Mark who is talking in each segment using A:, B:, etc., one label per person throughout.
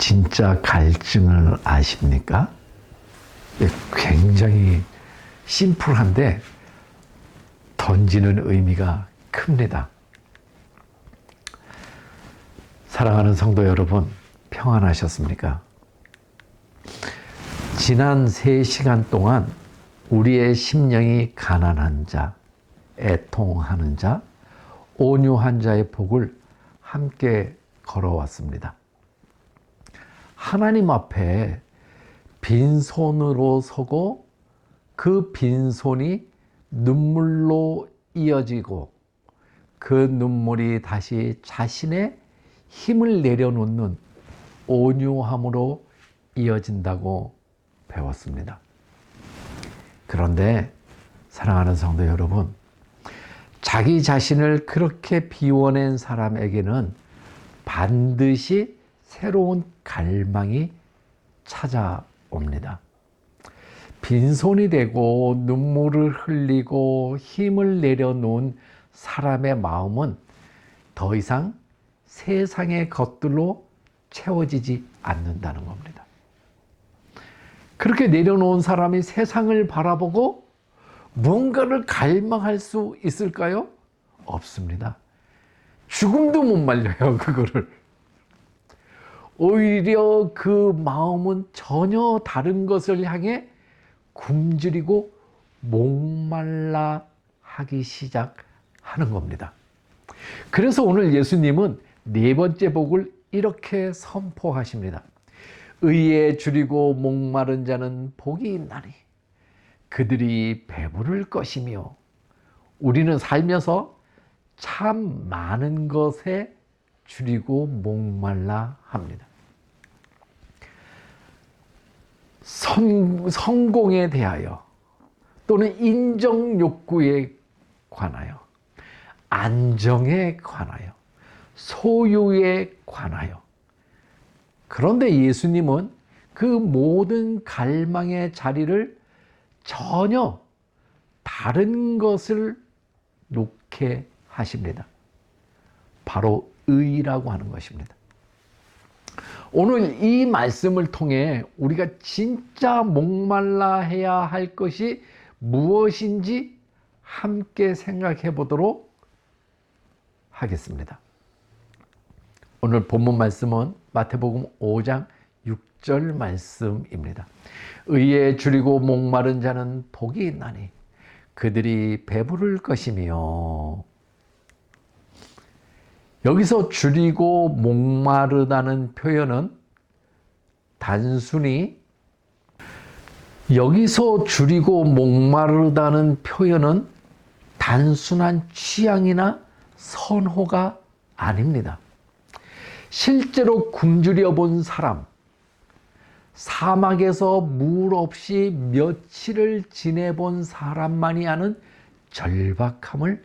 A: 진짜 갈증을 아십니까? 굉장히 심플한데 던지는 의미가 큽니다. 사랑하는 성도 여러분, 평안하셨습니까? 지난 3시간 동안 우리의 심령이 가난한 자, 애통하는 자, 온유한 자의 복을 함께 걸어왔습니다. 하나님 앞에 빈손으로 서고 그 빈손이 눈물로 이어지고 그 눈물이 다시 자신의 힘을 내려놓는 온유함으로 이어진다고 배웠습니다. 그런데 사랑하는 성도 여러분, 자기 자신을 그렇게 비워낸 사람에게는 반드시 새로운 갈망이 찾아옵니다. 빈손이 되고 눈물을 흘리고 힘을 내려놓은 사람의 마음은 더 이상 세상의 것들로 채워지지 않는다는 겁니다. 그렇게 내려놓은 사람이 세상을 바라보고 뭔가를 갈망할 수 있을까요? 없습니다. 죽음도 못 말려요, 그거를. 오히려 그 마음은 전혀 다른 것을 향해 굶주리고 목말라 하기 시작하는 겁니다. 그래서 오늘 예수님은 4번째 복을 이렇게 선포하십니다. 의에 줄이고 목마른 자는 복이 있나니 그들이 배부를 것이며. 우리는 살면서 참 많은 것에 줄이고 목말라 합니다. 성공에 대하여 또는 인정 욕구에 관하여, 안정에 관하여, 소유에 관하여. 그런데 예수님은 그 모든 갈망의 자리를 전혀 다른 것을 놓게 하십니다. 바로 의라고 하는 것입니다. 오늘 이 말씀을 통해 우리가 진짜 목말라 해야 할 것이 무엇인지 함께 생각해 보도록 하겠습니다. 오늘 본문 말씀은 마태복음 5장 6절 말씀입니다. 의에 줄이고 목마른 자는 복이 있나니 그들이 배부를 것이며. 여기서 줄이고 목마르다는 표현은 단순한 취향이나 선호가 아닙니다. 실제로 굶주려 본 사람, 사막에서 물 없이 며칠을 지내본 사람만이 아는 절박함을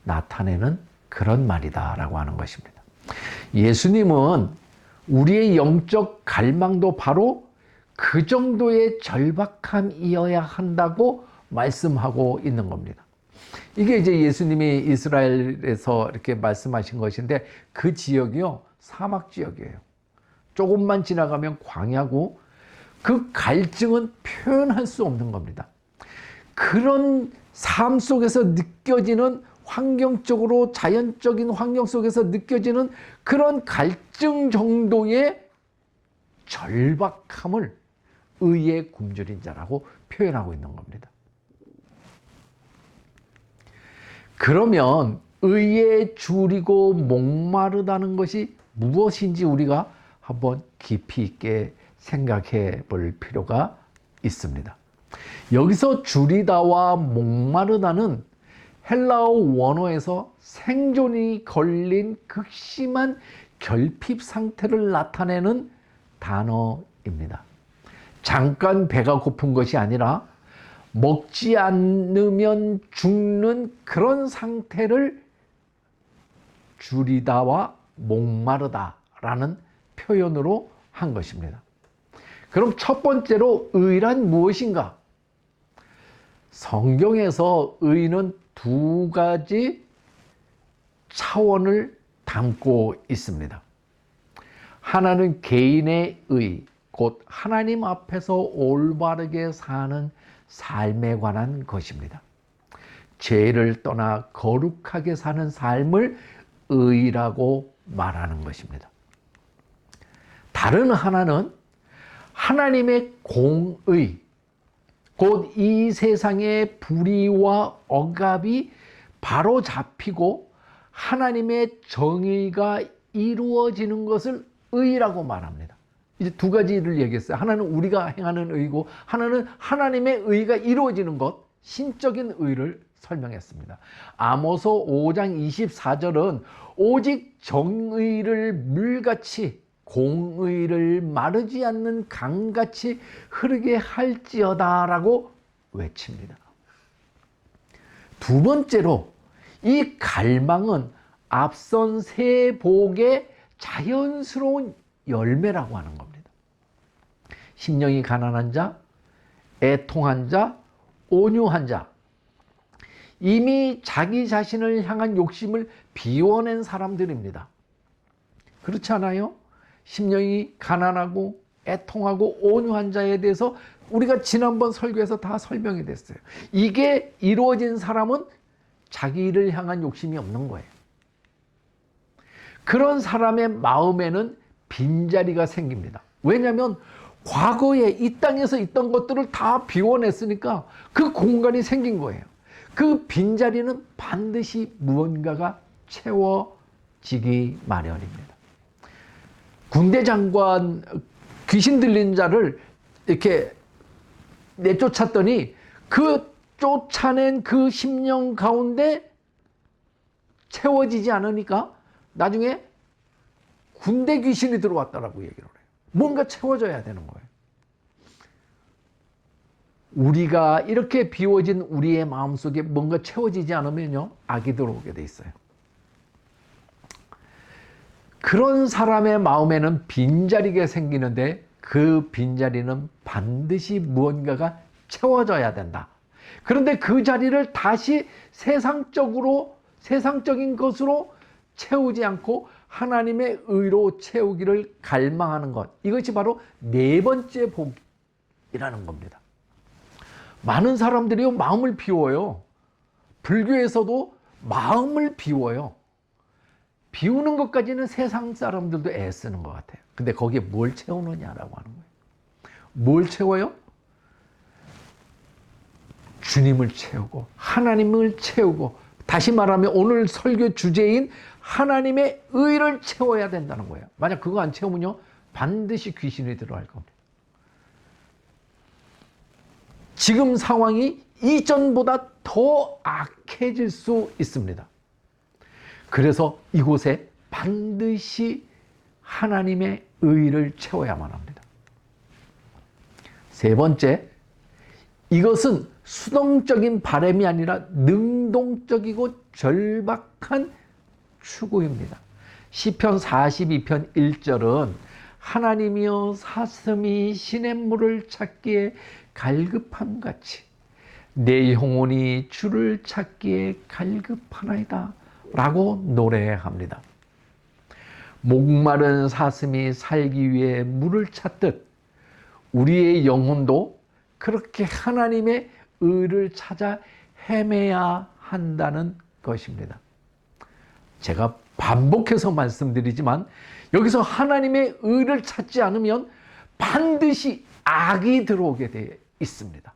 A: 나타내는 그런 말이다라고 하는 것입니다. 예수님은 우리의 영적 갈망도 바로 그 정도의 절박함이어야 한다고 말씀하고 있는 겁니다. 이게 이제 예수님이 이스라엘에서 이렇게 말씀하신 것인데 그 지역이요, 사막 지역이에요. 조금만 지나가면 광야고 그 갈증은 표현할 수 없는 겁니다. 그런 삶 속에서 느껴지는 환경적으로 자연적인 환경 속에서 느껴지는 그런 갈증 정도의 절박함을 의에 굶주린 자라고 표현하고 있는 겁니다. 그러면 의에 줄이고 목마르다는 것이 무엇인지 우리가 한번 깊이 있게 생각해 볼 필요가 있습니다. 여기서 줄이다와 목마르다는 헬라어 원어에서 생존이 걸린 극심한 결핍 상태를 나타내는 단어입니다. 잠깐 배가 고픈 것이 아니라 먹지 않으면 죽는 그런 상태를 줄이다와 목마르다라는 표현으로 한 것입니다. 그럼 첫 번째로 의란 무엇인가? 성경에서 의는 2가지 차원을 담고 있습니다. 하나는 개인의 의, 곧 하나님 앞에서 올바르게 사는 삶에 관한 것입니다. 죄를 떠나 거룩하게 사는 삶을 의라고 말하는 것입니다. 다른 하나는 하나님의 공의, 곧 이 세상의 불의와 억압이 바로 잡히고 하나님의 정의가 이루어지는 것을 의라고 말합니다. 이제 두 가지를 얘기했어요. 하나는 우리가 행하는 의고, 하나는 하나님의 의가 이루어지는 것, 신적인 의를 설명했습니다. 아모스 5장 24절은 오직 정의를 물같이 공의를 마르지 않는 강같이 흐르게 할지어다 라고 외칩니다. 두 번째로 이 갈망은 앞선 세 복의 자연스러운 열매라고 하는 겁니다. 심령이 가난한 자, 애통한 자, 온유한 자, 이미 자기 자신을 향한 욕심을 비워낸 사람들입니다. 그렇지 않아요? 심령이 가난하고 애통하고 온유한 자에 대해서 우리가 지난번 설교에서 다 설명이 됐어요. 이게 이루어진 사람은 자기를 향한 욕심이 없는 거예요. 그런 사람의 마음에는 빈자리가 생깁니다. 왜냐하면 과거에 이 땅에서 있던 것들을 다 비워냈으니까 그 공간이 생긴 거예요. 그 빈자리는 반드시 무언가가 채워지기 마련입니다. 군대 장관 귀신 들린 자를 이렇게 내쫓았더니 그 쫓아낸 그 심령 가운데 채워지지 않으니까 나중에 군대 귀신이 들어왔다라고 얘기를 해요. 뭔가 채워져야 되는 거예요. 우리가 이렇게 비워진 우리의 마음속에 뭔가 채워지지 않으면요, 악이 들어오게 돼 있어요. 그런 사람의 마음에는 빈자리가 생기는데 그 빈자리는 반드시 무언가가 채워져야 된다. 그런데 그 자리를 다시 세상적인 것으로 채우지 않고 하나님의 의로 채우기를 갈망하는 것. 이것이 바로 네 번째 복이라는 겁니다. 많은 사람들이 마음을 비워요. 불교에서도 마음을 비워요. 비우는 것까지는 세상 사람들도 애쓰는 것 같아요. 근데 거기에 뭘 채우느냐라고 하는 거예요. 뭘 채워요? 주님을 채우고 하나님을 채우고, 다시 말하면 오늘 설교 주제인 하나님의 의를 채워야 된다는 거예요. 만약 그거 안 채우면요, 반드시 귀신이 들어갈 겁니다. 지금 상황이 이전보다 더 악해질 수 있습니다. 그래서 이곳에 반드시 하나님의 의를 채워야만 합니다. 세 번째, 이것은 수동적인 바람이 아니라 능동적이고 절박한 추구입니다. 시편 42편 1절은 하나님이여 사슴이 시냇물을 찾기에 갈급함 같이 내 영혼이 주를 찾기에 갈급하나이다 라고 노래합니다. 목마른 사슴이 살기 위해 물을 찾듯 우리의 영혼도 그렇게 하나님의 의를 찾아 헤매야 한다는 것입니다. 제가 반복해서 말씀드리지만 여기서 하나님의 의를 찾지 않으면 반드시 악이 들어오게 되어 있습니다.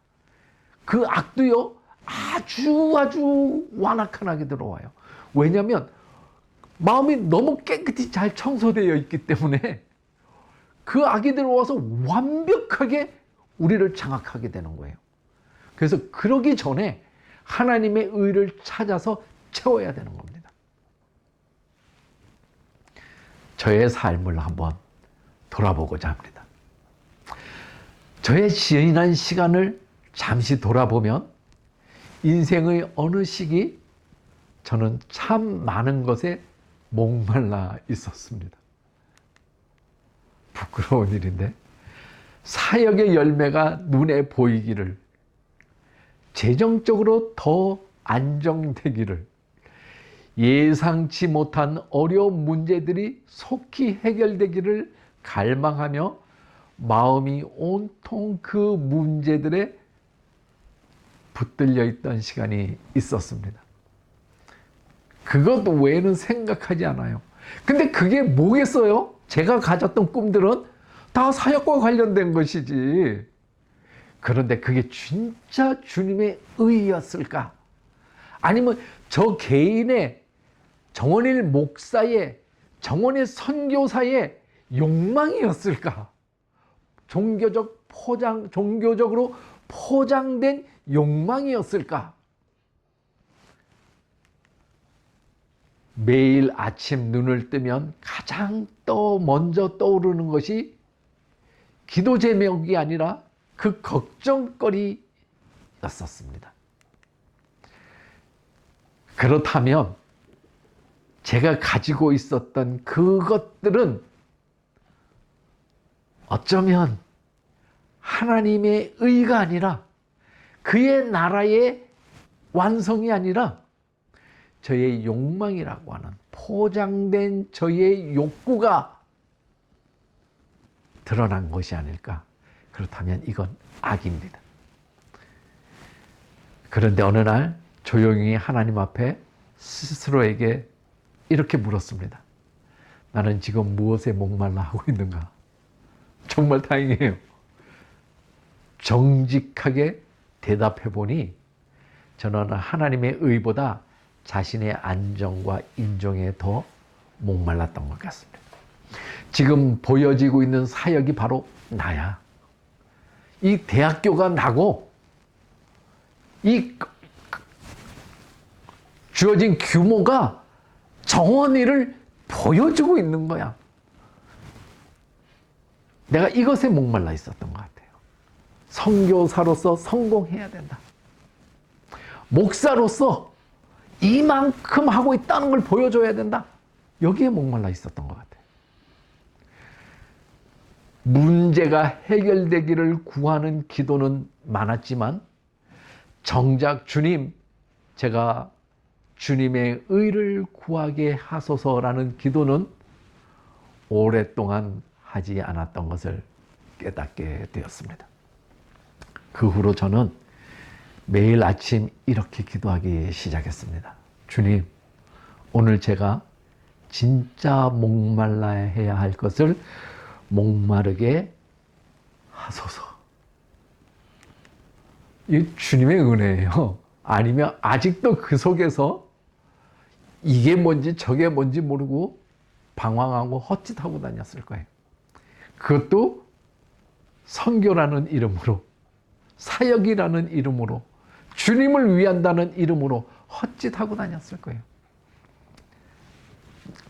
A: 그 악도요, 아주 완악한 악이 들어와요. 왜냐하면 마음이 너무 깨끗이 잘 청소되어 있기 때문에 그 악이 들어와서 완벽하게 우리를 장악하게 되는 거예요. 그래서 그러기 전에 하나님의 의를 찾아서 채워야 되는 겁니다. 저의 삶을 한번 돌아보고자 합니다. 저의 지난 시간을 잠시 돌아보면 인생의 어느 시기 저는 참 많은 것에 목말라 있었습니다. 부끄러운 일인데 사역의 열매가 눈에 보이기를, 재정적으로 더 안정되기를, 예상치 못한 어려운 문제들이 속히 해결되기를 갈망하며 마음이 온통 그 문제들에 붙들려 있던 시간이 있었습니다. 그것 외에는 생각하지 않아요. 근데 그게 뭐겠어요? 제가 가졌던 꿈들은 다 사역과 관련된 것이지. 그런데 그게 진짜 주님의 의였을까? 아니면 저 개인의 정원일 목사의, 정원일 선교사의 욕망이었을까? 종교적으로 포장된 욕망이었을까? 매일 아침 눈을 뜨면 가장 먼저 떠오르는 것이 기도 제목이 아니라 그 걱정거리였었습니다. 그렇다면 제가 가지고 있었던 그것들은 어쩌면 하나님의 의가 아니라 그의 나라의 완성이 아니라 저의 욕망이라고 하는 포장된 저의 욕구가 드러난 것이 아닐까. 그렇다면 이건 악입니다. 그런데 어느 날 조용히 하나님 앞에 스스로에게 이렇게 물었습니다. 나는 지금 무엇에 목말라 하고 있는가? 정말 다행이에요. 정직하게 대답해 보니 저는 하나님의 의보다 자신의 안정과 인정에 더 목말랐던 것 같습니다. 지금 보여지고 있는 사역이 바로 나야. 이 대학교가 나고 이 주어진 규모가 정원이를 보여주고 있는 거야. 내가 이것에 목말라 있었던 것 같아요. 선교사로서 성공해야 된다. 목사로서 이만큼 하고 있다는 걸 보여줘야 된다. 여기에 목말라 있었던 것 같아요. 문제가 해결되기를 구하는 기도는 많았지만 정작 주님, 제가 주님의 의를 구하게 하소서라는 기도는 오랫동안 하지 않았던 것을 깨닫게 되었습니다. 그 후로 저는 매일 아침 이렇게 기도하기 시작했습니다. 주님, 오늘 제가 진짜 목말라야 할 것을 목마르게 하소서. 이 주님의 은혜예요. 아니면 아직도 그 속에서 이게 뭔지 저게 뭔지 모르고 방황하고 헛짓하고 다녔을 거예요. 그것도 선교라는 이름으로, 사역이라는 이름으로, 주님을 위한다는 이름으로 헛짓하고 다녔을 거예요.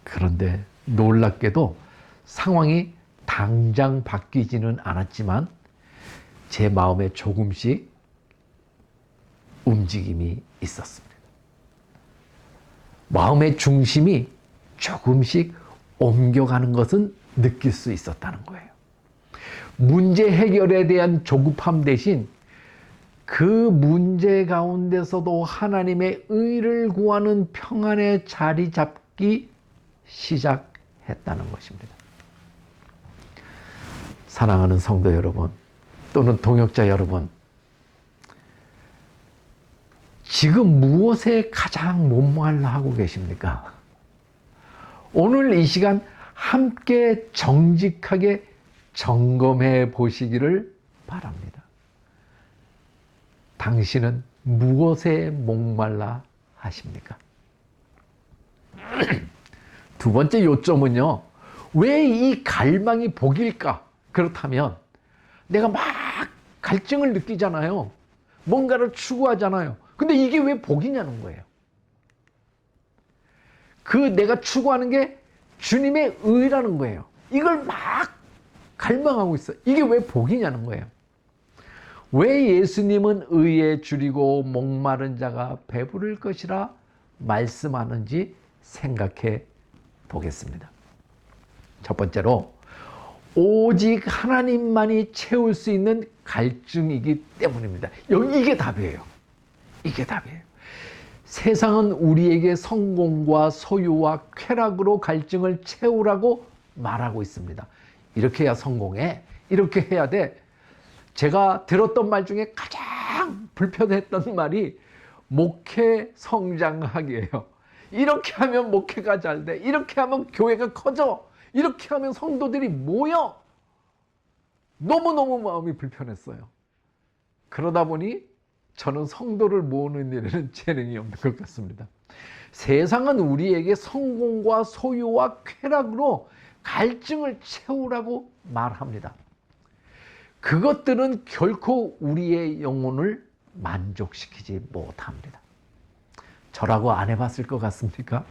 A: 그런데 놀랍게도 상황이 당장 바뀌지는 않았지만 제 마음에 조금씩 움직임이 있었습니다. 마음의 중심이 조금씩 옮겨가는 것은 느낄 수 있었다는 거예요. 문제 해결에 대한 조급함 대신 그 문제 가운데서도 하나님의 의를 구하는 평안에 자리 잡기 시작했다는 것입니다. 사랑하는 성도 여러분, 또는 동역자 여러분, 지금 무엇에 가장 목말라 하고 계십니까? 오늘 이 시간 함께 정직하게 점검해 보시기를 바랍니다. 당신은 무엇에 목말라 하십니까? 두 번째 요점은요, 왜 이 갈망이 복일까? 그렇다면 내가 막 갈증을 느끼잖아요. 뭔가를 추구하잖아요. 근데 이게 왜 복이냐는 거예요. 그 내가 추구하는 게 주님의 의라는 거예요. 이걸 막 갈망하고 있어요. 이게 왜 복이냐는 거예요. 왜 예수님은 의에 줄이고 목마른 자가 배부를 것이라 말씀하는지 생각해 보겠습니다. 첫 번째로, 오직 하나님만이 채울 수 있는 갈증이기 때문입니다. 이게 답이에요. 이게 답이에요. 세상은 우리에게 성공과 소유와 쾌락으로 갈증을 채우라고 말하고 있습니다. 이렇게 해야 성공해. 이렇게 해야 돼. 제가 들었던 말 중에 가장 불편했던 말이 목회 성장하기예요. 이렇게 하면 목회가 잘 돼. 이렇게 하면 교회가 커져. 이렇게 하면 성도들이 모여. 너무너무 마음이 불편했어요. 그러다 보니 저는 성도를 모으는 일에는 재능이 없는 것 같습니다. 세상은 우리에게 성공과 소유와 쾌락으로 갈증을 채우라고 말합니다. 그것들은 결코 우리의 영혼을 만족시키지 못합니다. 저라고 안 해봤을 것 같습니까?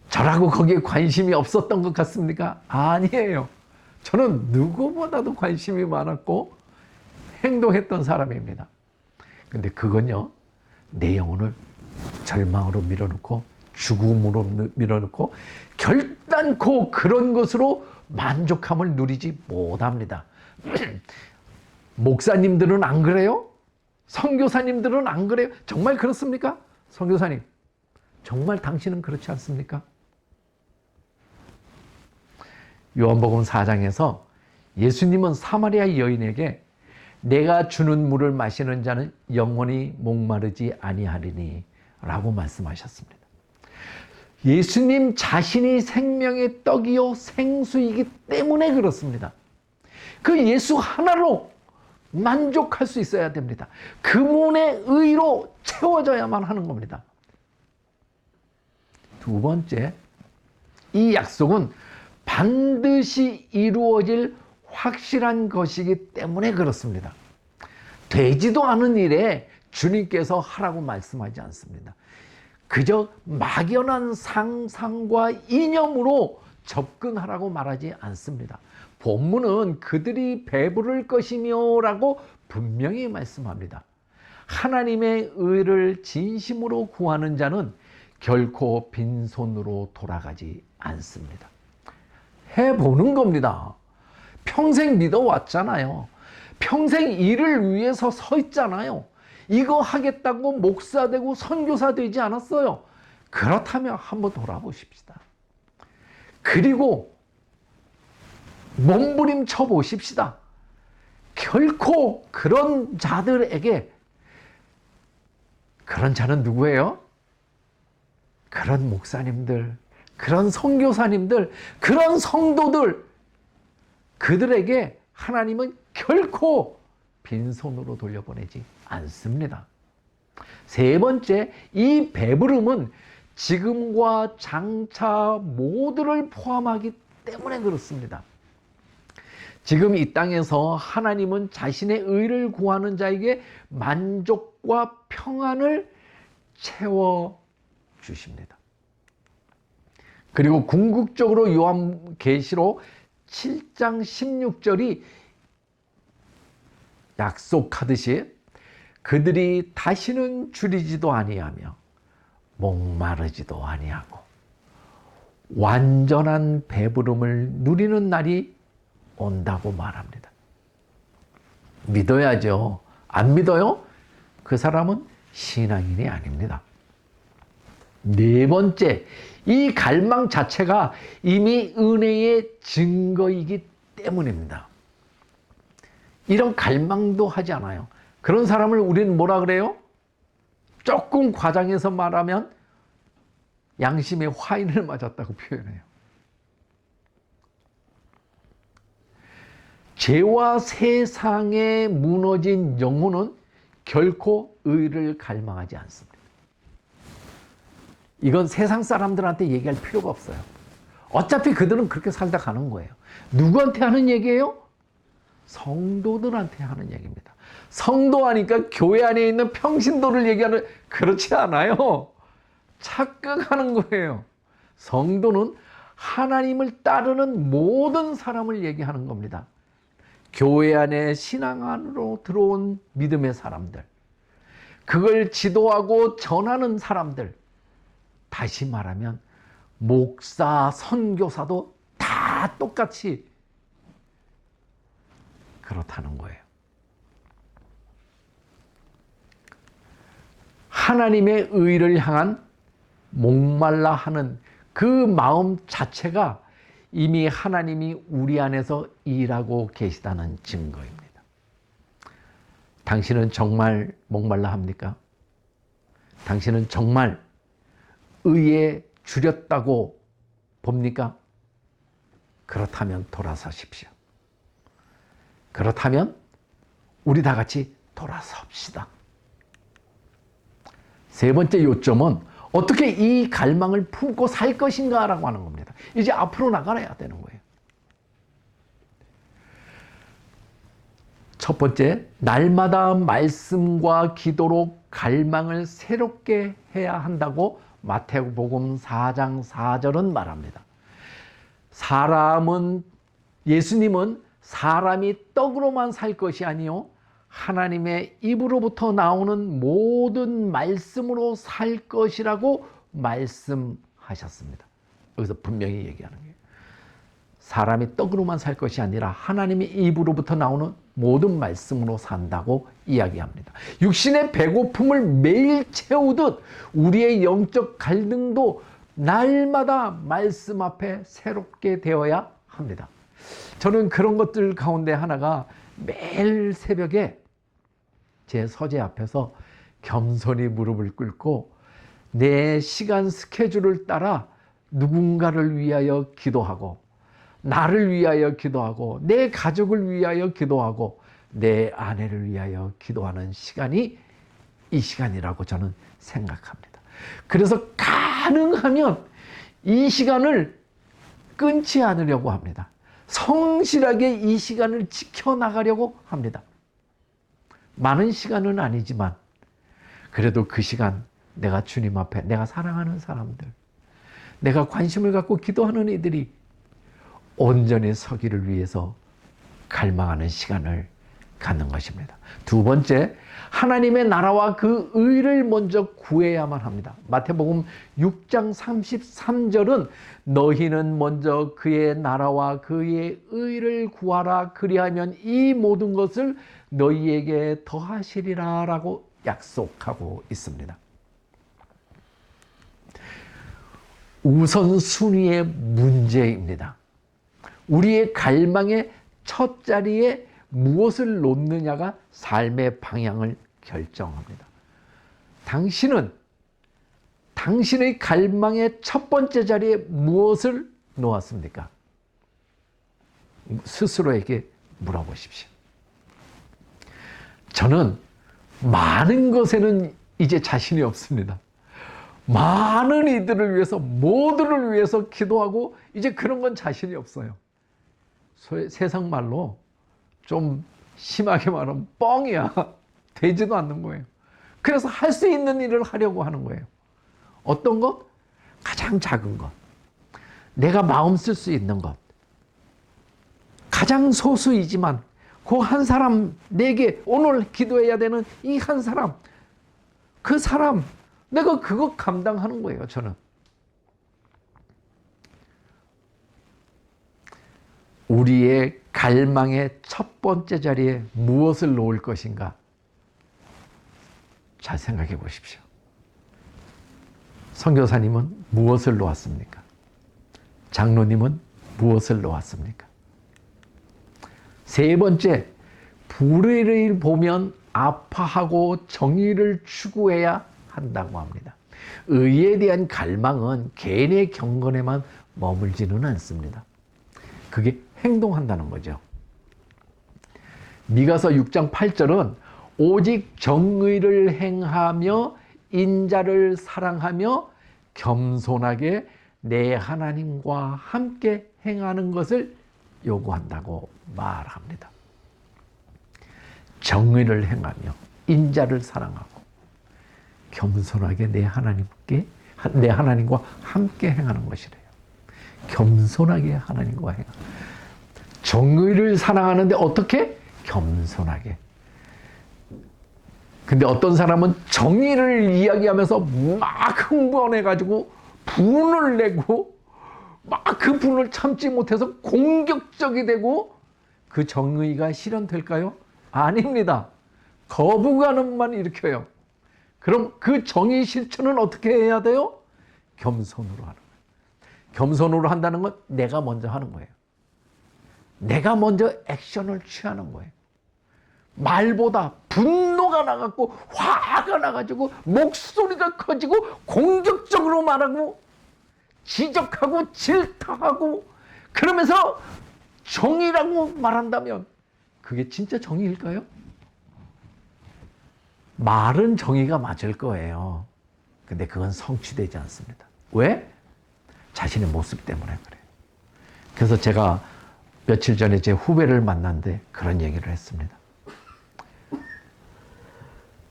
A: 저라고 거기에 관심이 없었던 것 같습니까? 아니에요. 저는 누구보다도 관심이 많았고 행동했던 사람입니다. 근데 그건요, 내 영혼을 절망으로 밀어넣고 죽음으로 밀어넣고 결단코 그런 것으로 만족함을 누리지 못합니다. 목사님들은 안 그래요? 선교사님들은 안 그래요? 정말 그렇습니까? 선교사님, 정말 당신은 그렇지 않습니까? 요한복음 4장에서 예수님은 사마리아 여인에게 내가 주는 물을 마시는 자는 영원히 목마르지 아니하리니 라고 말씀하셨습니다. 예수님 자신이 생명의 떡이요 생수이기 때문에 그렇습니다. 그 예수 하나로 만족할 수 있어야 됩니다. 그분의 의로 채워져야만 하는 겁니다. 두 번째, 이 약속은 반드시 이루어질 확실한 것이기 때문에 그렇습니다. 되지도 않은 일에 주님께서 하라고 말씀하지 않습니다. 그저 막연한 상상과 이념으로 접근하라고 말하지 않습니다. 본문은 그들이 배부를 것이며 라고 분명히 말씀합니다. 하나님의 의를 진심으로 구하는 자는 결코 빈손으로 돌아가지 않습니다. 해보는 겁니다. 평생 믿어왔잖아요. 평생 일을 위해서 서 있잖아요. 이거 하겠다고 목사 되고 선교사 되지 않았어요. 그렇다면 한번 돌아보십시다. 그리고 몸부림쳐 보십시다. 결코 그런 자들에게, 그런 자는 누구예요? 그런 목사님들, 그런 선교사님들, 그런 성도들, 그들에게 하나님은 결코 빈손으로 돌려보내지 않습니다. 세 번째, 이 배부름은 지금과 장차 모두를 포함하기 때문에 그렇습니다. 지금 이 땅에서 하나님은 자신의 의를 구하는 자에게 만족과 평안을 채워주십니다. 그리고 궁극적으로 요한계시록 7장 16절이 약속하듯이 그들이 다시는 줄이지도 아니하며 목마르지도 아니하고 완전한 배부름을 누리는 날이 온다고 말합니다. 믿어야죠. 안 믿어요? 그 사람은 신앙인이 아닙니다. 네 번째, 이 갈망 자체가 이미 은혜의 증거이기 때문입니다. 이런 갈망도 하지 않아요. 그런 사람을 우리는 뭐라 그래요? 조금 과장해서 말하면 양심의 화인을 맞았다고 표현해요. 죄와 세상에 무너진 영혼은 결코 의를 갈망하지 않습니다. 이건 세상 사람들한테 얘기할 필요가 없어요. 어차피 그들은 그렇게 살다 가는 거예요. 누구한테 하는 얘기예요? 성도들한테 하는 얘기입니다. 성도 하니까 교회 안에 있는 평신도를 얘기하는, 그렇지 않아요. 착각하는 거예요. 성도는 하나님을 따르는 모든 사람을 얘기하는 겁니다. 교회 안에 신앙 안으로 들어온 믿음의 사람들, 그걸 지도하고 전하는 사람들, 다시 말하면 목사, 선교사도 다 똑같이 그렇다는 거예요. 하나님의 의를 향한 목말라 하는 그 마음 자체가 이미 하나님이 우리 안에서 일하고 계시다는 증거입니다. 당신은 정말 목말라 합니까? 당신은 정말 의에 주렸다고 봅니까? 그렇다면 돌아서십시오. 그렇다면 우리 다 같이 돌아섭시다. 세 번째 요점은 어떻게 이 갈망을 품고 살 것인가라고 하는 겁니다. 이제 앞으로 나가야 되는 거예요. 첫 번째, 날마다 말씀과 기도로 갈망을 새롭게 해야 한다고 마태복음 4장 4절은 말합니다. 예수님은 사람이 떡으로만 살 것이 아니요 하나님의 입으로부터 나오는 모든 말씀으로 살 것이라고 말씀하셨습니다. 여기서 분명히 얘기하는 거예요. 사람이 떡으로만 살 것이 아니라 하나님의 입으로부터 나오는 모든 말씀으로 산다고 이야기합니다. 육신의 배고픔을 매일 채우듯 우리의 영적 갈등도 날마다 말씀 앞에 새롭게 되어야 합니다. 저는 그런 것들 가운데 하나가 매일 새벽에 제 서재 앞에서 겸손히 무릎을 꿇고 내 시간 스케줄을 따라 누군가를 위하여 기도하고 나를 위하여 기도하고 내 가족을 위하여 기도하고 내 아내를 위하여 기도하는 시간이 이 시간이라고 저는 생각합니다. 그래서 가능하면 이 시간을 끊지 않으려고 합니다. 성실하게 이 시간을 지켜나가려고 합니다. 많은 시간은 아니지만 그래도 그 시간 내가 주님 앞에 내가 사랑하는 사람들, 내가 관심을 갖고 기도하는 이들이 온전히 서기를 위해서 갈망하는 시간을 갖는 것입니다. 두 번째, 하나님의 나라와 그 의를 먼저 구해야만 합니다. 마태복음 6장 33절은 너희는 먼저 그의 나라와 그의 의를 구하라 그리하면 이 모든 것을 너희에게 더하시리라 라고 약속하고 있습니다. 우선순위의 문제입니다. 우리의 갈망의 첫 자리에 무엇을 놓느냐가 삶의 방향을 결정합니다. 당신은 당신의 갈망의 첫 번째 자리에 무엇을 놓았습니까? 스스로에게 물어보십시오. 저는 많은 것에는 이제 자신이 없습니다. 많은 이들을 위해서, 모두를 위해서 기도하고 이제 그런 건 자신이 없어요. 세상 말로 좀 심하게 말하면 뻥이야. 되지도 않는 거예요. 그래서 할 수 있는 일을 하려고 하는 거예요. 어떤 것? 가장 작은 것. 내가 마음 쓸 수 있는 것. 가장 소수이지만 그 한 사람, 내게 오늘 기도해야 되는 이 한 사람, 그 사람, 내가 그거 감당하는 거예요, 저는. 우리의 갈망의 첫 번째 자리에 무엇을 놓을 것인가? 잘 생각해 보십시오. 선교사님은 무엇을 놓았습니까? 장로님은 무엇을 놓았습니까? 세 번째, 불의를 보면 아파하고 정의를 추구해야 한다고 합니다. 의에 대한 갈망은 개인의 경건에만 머물지는 않습니다. 그게 행동한다는 거죠. 미가서 6장 8절은 오직 정의를 행하며 인자를 사랑하며 겸손하게 내 하나님과 함께 행하는 것을 요구한다고 말합니다. 정의를 행하며 인자를 사랑하고 겸손하게 내 하나님과 함께 행하는 것이래요. 겸손하게 하나님과 행하는. 정의를 사랑하는데 어떻게? 겸손하게. 근데 어떤 사람은 정의를 이야기하면서 막 흥분해가지고 분을 내고 막 그 분을 참지 못해서 공격적이 되고 그 정의가 실현될까요? 아닙니다. 거부감만 일으켜요. 그럼 그 정의 실천은 어떻게 해야 돼요? 겸손으로 하는 거예요. 겸손으로 한다는 건 내가 먼저 하는 거예요. 내가 먼저 액션을 취하는 거예요. 말보다 분노가 나갖고 화가 나가지고 목소리가 커지고 공격적으로 말하고 지적하고 질타하고 그러면서 정의라고 말한다면 그게 진짜 정의일까요? 말은 정의가 맞을 거예요. 근데 그건 성취되지 않습니다. 왜? 자신의 모습 때문에 그래요. 그래서 제가 며칠 전에 제 후배를 만났는데 그런 얘기를 했습니다.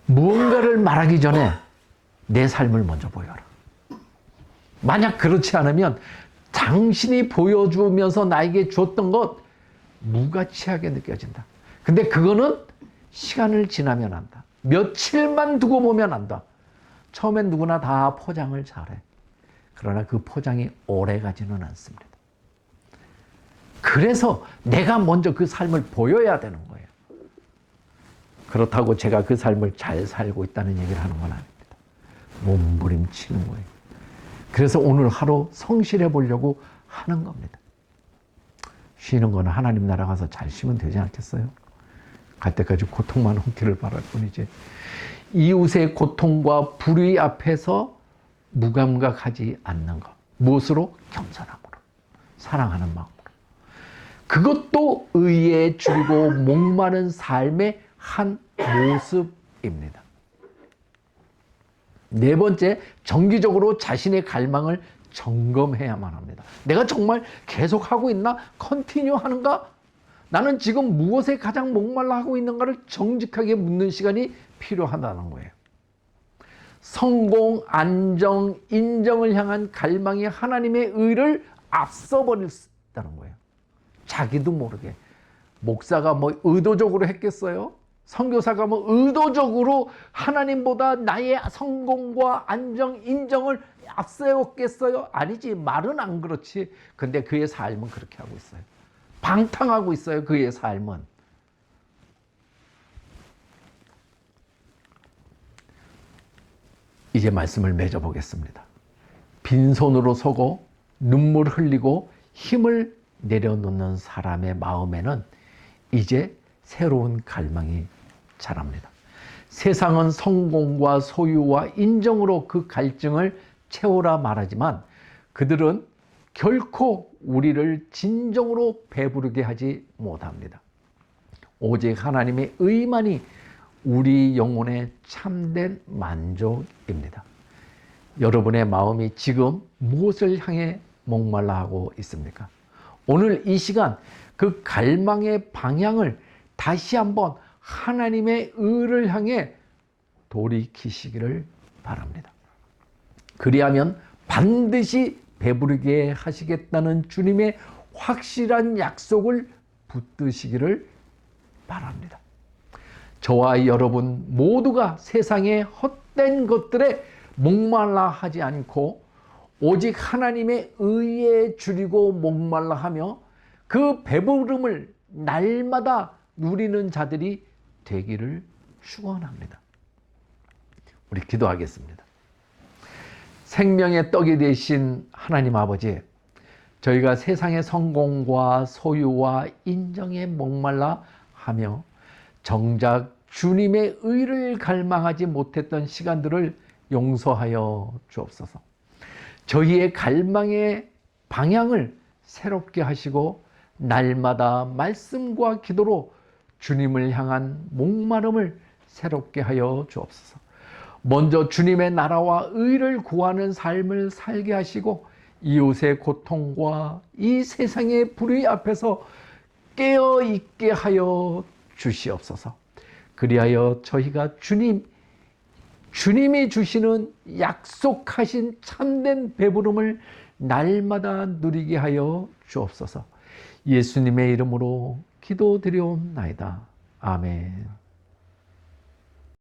A: 무언가를 말하기 전에 내 삶을 먼저 보여라. 만약 그렇지 않으면 당신이 보여주면서 나에게 줬던 것 무가치하게 느껴진다. 근데 그거는 시간을 지나면 안다. 며칠만 두고 보면 안다. 처음엔 누구나 다 포장을 잘해. 그러나 그 포장이 오래 가지는 않습니다. 그래서 내가 먼저 그 삶을 보여야 되는 거예요. 그렇다고 제가 그 삶을 잘 살고 있다는 얘기를 하는 건 아닙니다. 몸부림치는 거예요. 그래서 오늘 하루 성실해 보려고 하는 겁니다. 쉬는 거는 하나님 나라 가서 잘 쉬면 되지 않겠어요? 갈 때까지 고통만 훔기를 바랄 뿐이지. 이웃의 고통과 불의 앞에서 무감각하지 않는 것. 무엇으로? 겸손함으로. 사랑하는 마음으로. 그것도 의에 줄이고 목마른 삶의 한 모습입니다. 네 번째, 정기적으로 자신의 갈망을 점검해야만 합니다. 내가 정말 계속하고 있나? 컨티뉴 하는가? 나는 지금 무엇에 가장 목말라 하고 있는가를 정직하게 묻는 시간이 필요하다는 거예요. 성공, 안정, 인정을 향한 갈망이 하나님의 의를 앞서 버렸다는 거예요. 자기도 모르게. 목사가 뭐 의도적으로 했겠어요? 선교사가 뭐 의도적으로 하나님보다 나의 성공과 안정, 인정을 앞세웠겠어요? 아니지. 말은 안 그렇지. 근데 그의 삶은 그렇게 하고 있어요. 방탕하고 있어요. 그의 삶은. 이제 말씀을 맺어보겠습니다. 빈손으로 서고 눈물 흘리고 힘을 내려놓는 사람의 마음에는 이제 새로운 갈망이 자랍니다. 세상은 성공과 소유와 인정으로 그 갈증을 채우라 말하지만 그들은 결코 우리를 진정으로 배부르게 하지 못합니다. 오직 하나님의 의만이 우리 영혼의 참된 만족입니다. 여러분의 마음이 지금 무엇을 향해 목말라 하고 있습니까? 오늘 이 시간 그 갈망의 방향을 다시 한번 하나님의 의를 향해 돌이키시기를 바랍니다. 그리하면 반드시 배부르게 하시겠다는 주님의 확실한 약속을 붙드시기를 바랍니다. 저와 여러분 모두가 세상의 헛된 것들에 목말라 하지 않고 오직 하나님의 의에 줄이고 목말라 하며 그 배부름을 날마다 누리는 자들이 되기를 축원합니다. 우리 기도하겠습니다. 생명의 떡이 되신 하나님 아버지, 저희가 세상의 성공과 소유와 인정에 목말라 하며 정작 주님의 의를 갈망하지 못했던 시간들을 용서하여 주옵소서. 저희의 갈망의 방향을 새롭게 하시고 날마다 말씀과 기도로 주님을 향한 목마름을 새롭게 하여 주옵소서. 먼저 주님의 나라와 의를 구하는 삶을 살게 하시고 이웃의 고통과 이 세상의 불의 앞에서 깨어 있게 하여 주시옵소서. 그리하여 저희가 주님이 주시는 약속하신 참된 배부름을 날마다 누리게 하여 주옵소서. 예수님의 이름으로 기도드리옵나이다. 아멘.